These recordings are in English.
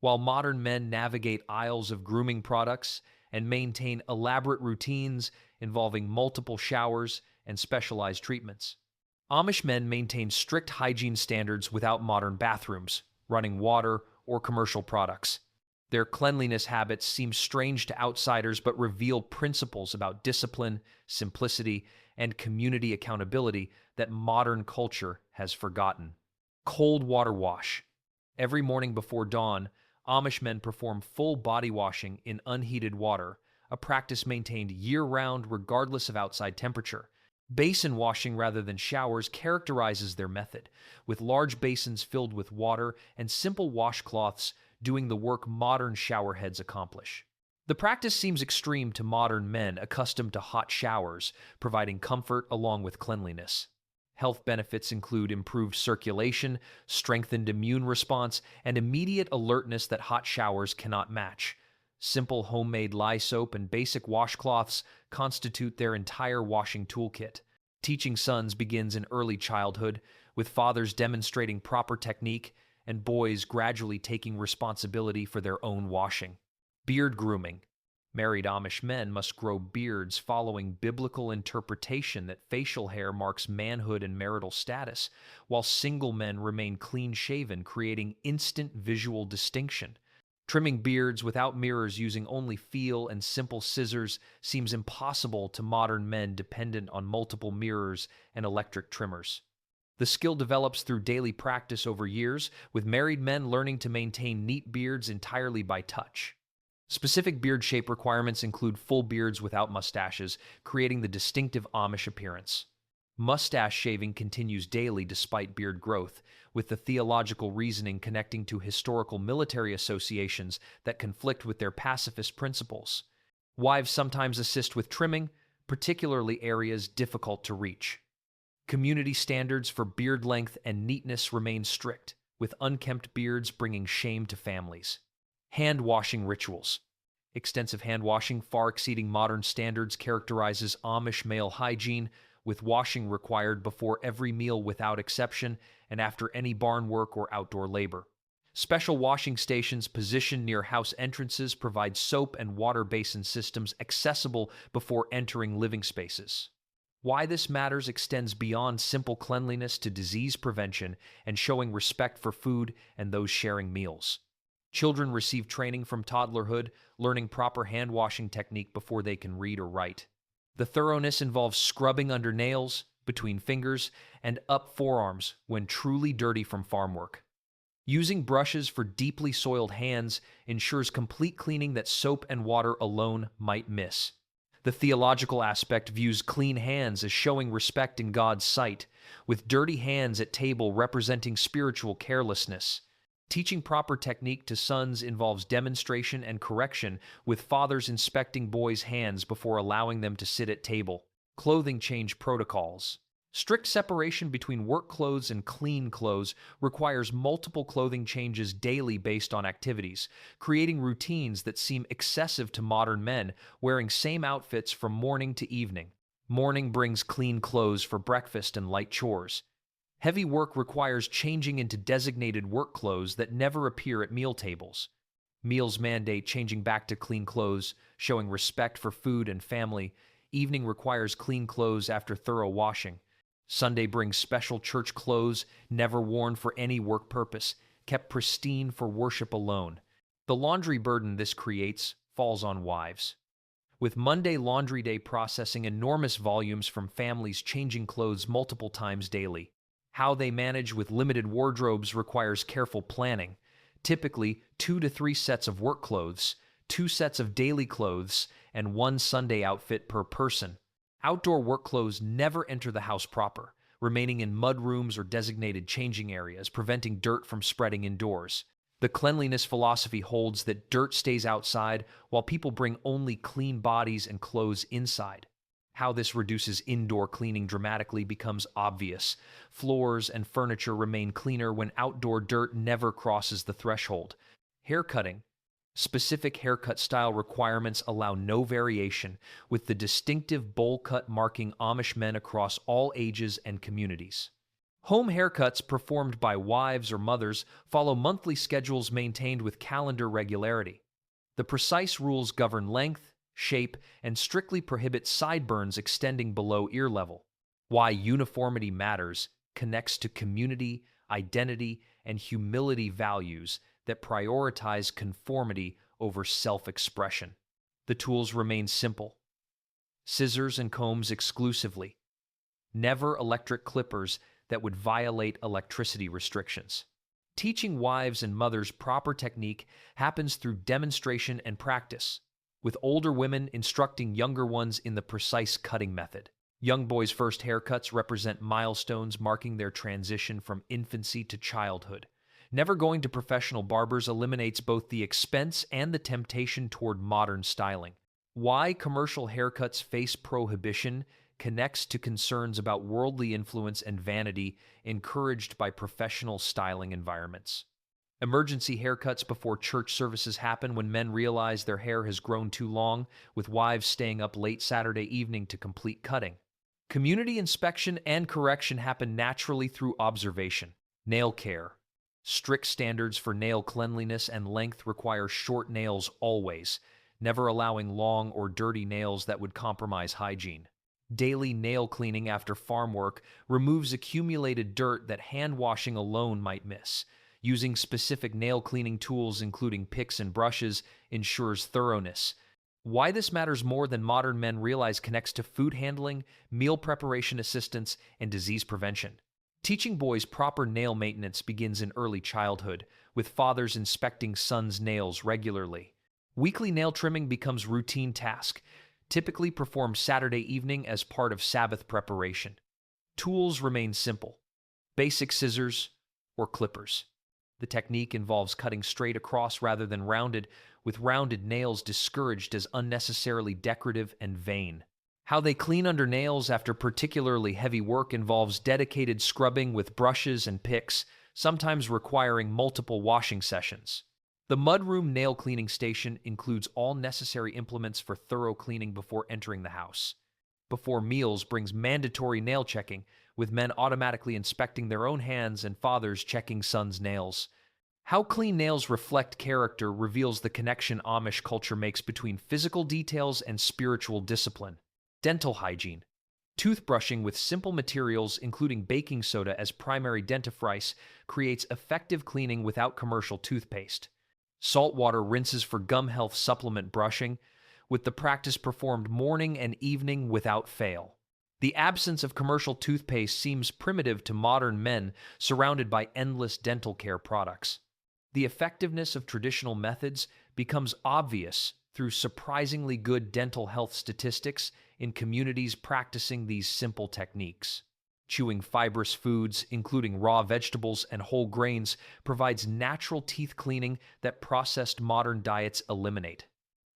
while modern men navigate aisles of grooming products and maintain elaborate routines involving multiple showers and specialized treatments. Amish men maintain strict hygiene standards without modern bathrooms, running water, or commercial products. Their cleanliness habits seem strange to outsiders but reveal principles about discipline, simplicity, and community accountability that modern culture has forgotten. Cold water wash. Every morning before dawn, Amish men perform full body washing in unheated water, a practice maintained year-round regardless of outside temperature. Basin washing rather than showers characterizes their method, with large basins filled with water and simple washcloths doing the work modern showerheads accomplish. The practice seems extreme to modern men accustomed to hot showers, providing comfort along with cleanliness. Health benefits include improved circulation, strengthened immune response, and immediate alertness that hot showers cannot match. Simple homemade lye soap and basic washcloths constitute their entire washing toolkit. Teaching sons begins in early childhood, with fathers demonstrating proper technique and boys gradually taking responsibility for their own washing. Beard grooming. Married Amish men must grow beards following biblical interpretation that facial hair marks manhood and marital status, while single men remain clean-shaven, creating instant visual distinction. Trimming beards without mirrors using only feel and simple scissors seems impossible to modern men dependent on multiple mirrors and electric trimmers. The skill develops through daily practice over years, with married men learning to maintain neat beards entirely by touch. Specific beard shape requirements include full beards without mustaches, creating the distinctive Amish appearance. Mustache shaving continues daily despite beard growth, with the theological reasoning connecting to historical military associations that conflict with their pacifist principles. Wives sometimes assist with trimming, particularly areas difficult to reach. Community standards for beard length and neatness remain strict, with unkempt beards bringing shame to families. Hand washing rituals. Extensive hand washing, far exceeding modern standards, characterizes Amish male hygiene, with washing required before every meal without exception and after any barn work or outdoor labor. Special washing stations positioned near house entrances provide soap and water basin systems accessible before entering living spaces. Why this matters extends beyond simple cleanliness to disease prevention and showing respect for food and those sharing meals. Children receive training from toddlerhood, learning proper hand washing technique before they can read or write. The thoroughness involves scrubbing under nails, between fingers, and up forearms when truly dirty from farm work. Using brushes for deeply soiled hands ensures complete cleaning that soap and water alone might miss. The theological aspect views clean hands as showing respect in God's sight, with dirty hands at table representing spiritual carelessness. Teaching proper technique to sons involves demonstration and correction, with fathers inspecting boys' hands before allowing them to sit at table. Clothing change protocols. Strict separation between work clothes and clean clothes requires multiple clothing changes daily based on activities, creating routines that seem excessive to modern men, wearing same outfits from morning to evening. Morning brings clean clothes for breakfast and light chores. Heavy work requires changing into designated work clothes that never appear at meal tables. Meals mandate changing back to clean clothes, showing respect for food and family. Evening requires clean clothes after thorough washing. Sunday brings special church clothes, never worn for any work purpose, kept pristine for worship alone. The laundry burden this creates falls on wives, with Monday laundry day processing enormous volumes from families changing clothes multiple times daily. How they manage with limited wardrobes requires careful planning, typically 2 to 3 sets of work clothes, 2 sets of daily clothes, and 1 Sunday outfit per person. Outdoor work clothes never enter the house proper, remaining in mud rooms or designated changing areas, preventing dirt from spreading indoors. The cleanliness philosophy holds that dirt stays outside while people bring only clean bodies and clothes inside. How this reduces indoor cleaning dramatically becomes obvious. Floors and furniture remain cleaner when outdoor dirt never crosses the threshold. Haircutting. Specific haircut style requirements allow no variation, with the distinctive bowl cut marking Amish men across all ages and communities. Home haircuts performed by wives or mothers follow monthly schedules maintained with calendar regularity. The precise rules govern length, shape, and strictly prohibit sideburns extending below ear level. Why uniformity matters connects to community, identity, and humility values that prioritize conformity over self-expression. The tools remain simple. Scissors and combs exclusively. Never electric clippers that would violate electricity restrictions. Teaching wives and mothers proper technique happens through demonstration and practice, with older women instructing younger ones in the precise cutting method. Young boys' first haircuts represent milestones marking their transition from infancy to childhood. Never going to professional barbers eliminates both the expense and the temptation toward modern styling. Why commercial haircuts face prohibition connects to concerns about worldly influence and vanity encouraged by professional styling environments. Emergency haircuts before church services happen when men realize their hair has grown too long, with wives staying up late Saturday evening to complete cutting. Community inspection and correction happen naturally through observation. Nail care. Strict standards for nail cleanliness and length require short nails always, never allowing long or dirty nails that would compromise hygiene. Daily nail cleaning after farm work removes accumulated dirt that hand washing alone might miss. Using specific nail cleaning tools, including picks and brushes, ensures thoroughness. Why this matters more than modern men realize connects to food handling, meal preparation assistance, and disease prevention. Teaching boys proper nail maintenance begins in early childhood, with fathers inspecting sons' nails regularly. Weekly nail trimming becomes routine task, typically performed Saturday evening as part of Sabbath preparation. Tools remain simple: basic scissors or clippers. The technique involves cutting straight across rather than rounded, with rounded nails discouraged as unnecessarily decorative and vain. How they clean under nails after particularly heavy work involves dedicated scrubbing with brushes and picks, sometimes requiring multiple washing sessions. The mudroom nail cleaning station includes all necessary implements for thorough cleaning before entering the house. Before meals brings mandatory nail checking, with men automatically inspecting their own hands and fathers checking sons' nails. How clean nails reflect character reveals the connection Amish culture makes between physical details and spiritual discipline. Dental hygiene. Toothbrushing with simple materials, including baking soda as primary dentifrice, creates effective cleaning without commercial toothpaste. Saltwater rinses for gum health supplement brushing, with the practice performed morning and evening without fail. The absence of commercial toothpaste seems primitive to modern men surrounded by endless dental care products. The effectiveness of traditional methods becomes obvious through surprisingly good dental health statistics in communities practicing these simple techniques. Chewing fibrous foods, including raw vegetables and whole grains, provides natural teeth cleaning that processed modern diets eliminate.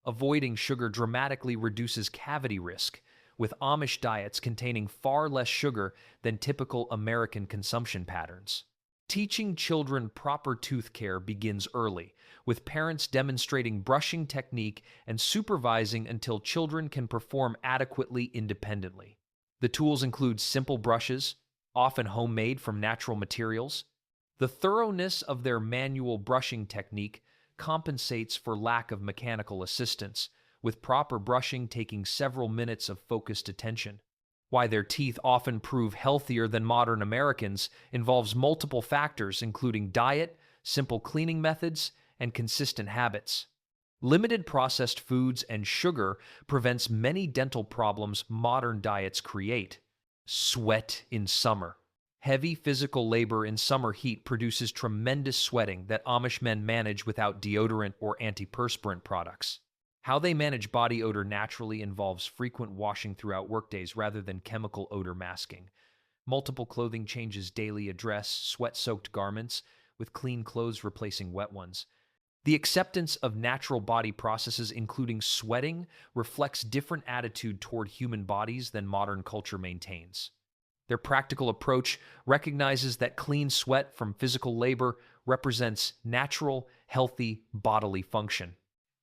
Avoiding sugar dramatically reduces cavity risk, with Amish diets containing far less sugar than typical American consumption patterns. Teaching children proper tooth care begins early, with parents demonstrating brushing technique and supervising until children can perform adequately independently. The tools include simple brushes, often homemade from natural materials. The thoroughness of their manual brushing technique compensates for lack of mechanical assistance, with proper brushing taking several minutes of focused attention. Why their teeth often prove healthier than modern Americans involves multiple factors, including diet, simple cleaning methods, and consistent habits. Limited processed foods and sugar prevents many dental problems modern diets create. Sweat in summer. Heavy physical labor in summer heat produces tremendous sweating that Amish men manage without deodorant or antiperspirant products. How they manage body odor naturally involves frequent washing throughout workdays rather than chemical odor masking. Multiple clothing changes daily address sweat-soaked garments, with clean clothes replacing wet ones. The acceptance of natural body processes, including sweating, reflects different attitude toward human bodies than modern culture maintains. Their practical approach recognizes that clean sweat from physical labor represents natural, healthy bodily function.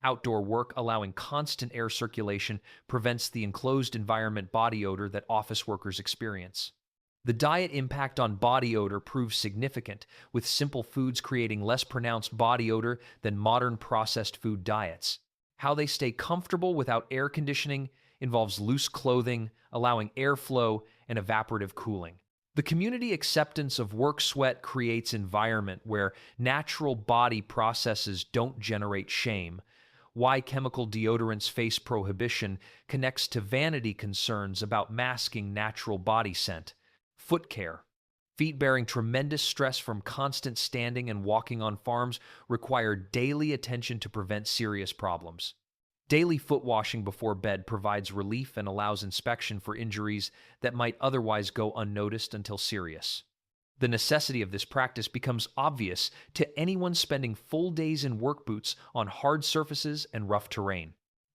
Outdoor work allowing constant air circulation prevents the enclosed environment body odor that office workers experience. The diet impact on body odor proves significant, with simple foods creating less pronounced body odor than modern processed food diets. How they stay comfortable without air conditioning involves loose clothing, allowing airflow and evaporative cooling. The community acceptance of work sweat creates environment where natural body processes don't generate shame. Why chemical deodorants face prohibition connects to vanity concerns about masking natural body scent. Foot care. Feet bearing tremendous stress from constant standing and walking on farms require daily attention to prevent serious problems. Daily foot washing before bed provides relief and allows inspection for injuries that might otherwise go unnoticed until serious. The necessity of this practice becomes obvious to anyone spending full days in work boots on hard surfaces and rough terrain.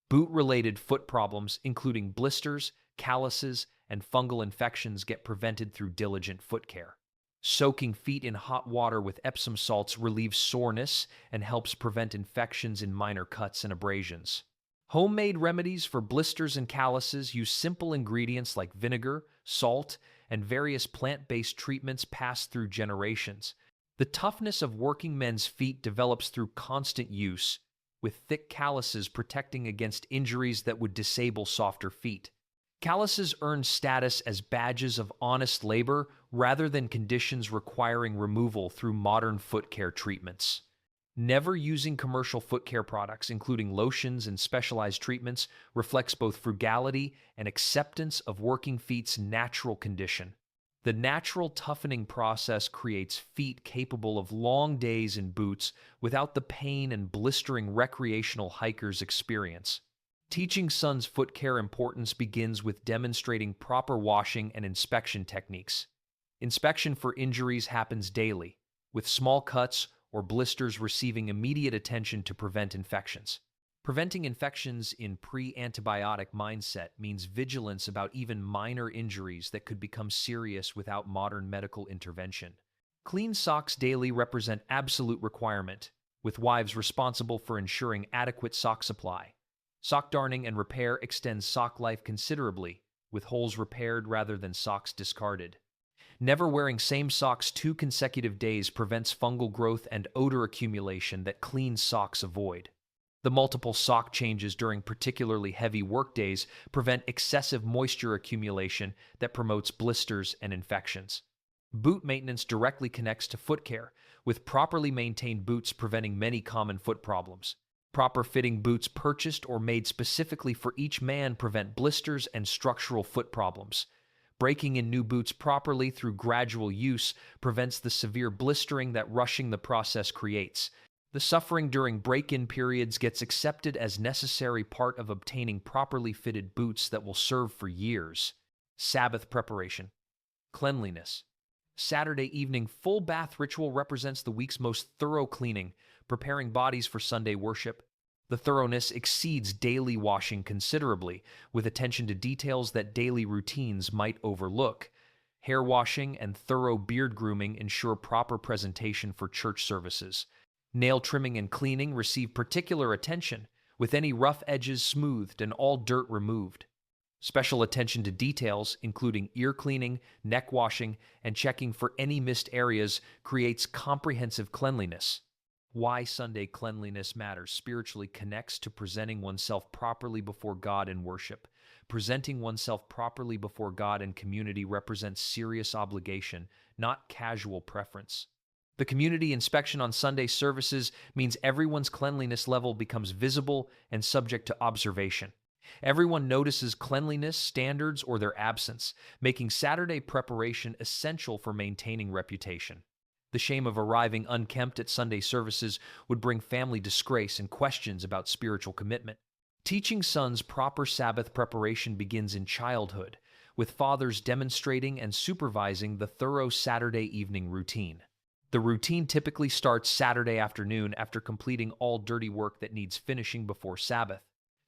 Boot-related foot problems, including blisters, calluses, and fungal infections, get prevented through diligent foot care. Soaking feet in hot water with Epsom salts relieves soreness and helps prevent infections in minor cuts and abrasions. Homemade remedies for blisters and calluses use simple ingredients like vinegar, salt, and various plant-based treatments passed through generations. The toughness of working men's feet develops through constant use, with thick calluses protecting against injuries that would disable softer feet. Calluses earn status as badges of honest labor rather than conditions requiring removal through modern foot care treatments. Never using commercial foot care products, including lotions and specialized treatments, reflects both frugality and acceptance of working feet's natural condition. The natural toughening process creates feet capable of long days in boots without the pain and blistering recreational hikers experience. Teaching sons foot care importance begins with demonstrating proper washing and inspection techniques. Inspection for injuries happens daily, with small cuts or blisters receiving immediate attention to prevent infections. Preventing infections in pre-antibiotic mindset means vigilance about even minor injuries that could become serious without modern medical intervention. Clean socks daily represent absolute requirement, with wives responsible for ensuring adequate sock supply. Sock darning and repair extends sock life considerably, with holes repaired rather than socks discarded. Never wearing same socks 2 consecutive days prevents fungal growth and odor accumulation that clean socks avoid. The multiple sock changes during particularly heavy work days prevent excessive moisture accumulation that promotes blisters and infections. Boot maintenance directly connects to foot care, with properly maintained boots preventing many common foot problems. Proper fitting boots purchased or made specifically for each man prevent blisters and structural foot problems. Breaking in new boots properly through gradual use prevents the severe blistering that rushing the process creates. The suffering during break-in periods gets accepted as necessary part of obtaining properly fitted boots that will serve for years. Sabbath preparation. Cleanliness. Saturday evening full bath ritual represents the week's most thorough cleaning, preparing bodies for Sunday worship. The thoroughness exceeds daily washing considerably, with attention to details that daily routines might overlook. Hair washing and thorough beard grooming ensure proper presentation for church services. Nail trimming and cleaning receive particular attention, with any rough edges smoothed and all dirt removed. Special attention to details, including ear cleaning, neck washing, and checking for any missed areas, creates comprehensive cleanliness. Why Sunday cleanliness matters spiritually connects to presenting oneself properly before God in worship. Presenting oneself properly before God and community represents serious obligation, not casual preference. The community inspection on Sunday services means everyone's cleanliness level becomes visible and subject to observation. Everyone notices cleanliness standards or their absence, making Saturday preparation essential for maintaining reputation. The shame of arriving unkempt at Sunday services would bring family disgrace and questions about spiritual commitment. Teaching sons proper Sabbath preparation begins in childhood, with fathers demonstrating and supervising the thorough Saturday evening routine. The routine typically starts Saturday afternoon after completing all dirty work that needs finishing before Sabbath.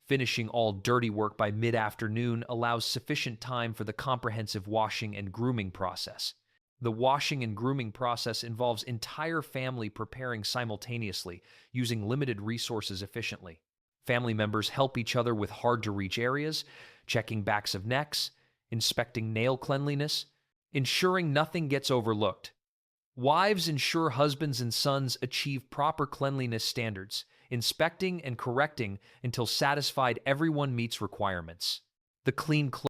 Finishing all dirty work by mid-afternoon allows sufficient time for the comprehensive washing and grooming process. The washing and grooming process involves entire family preparing simultaneously, using limited resources efficiently. Family members help each other with hard-to-reach areas, checking backs of necks, inspecting nail cleanliness, ensuring nothing gets overlooked. Wives ensure husbands and sons achieve proper cleanliness standards, inspecting and correcting until satisfied everyone meets requirements. The clean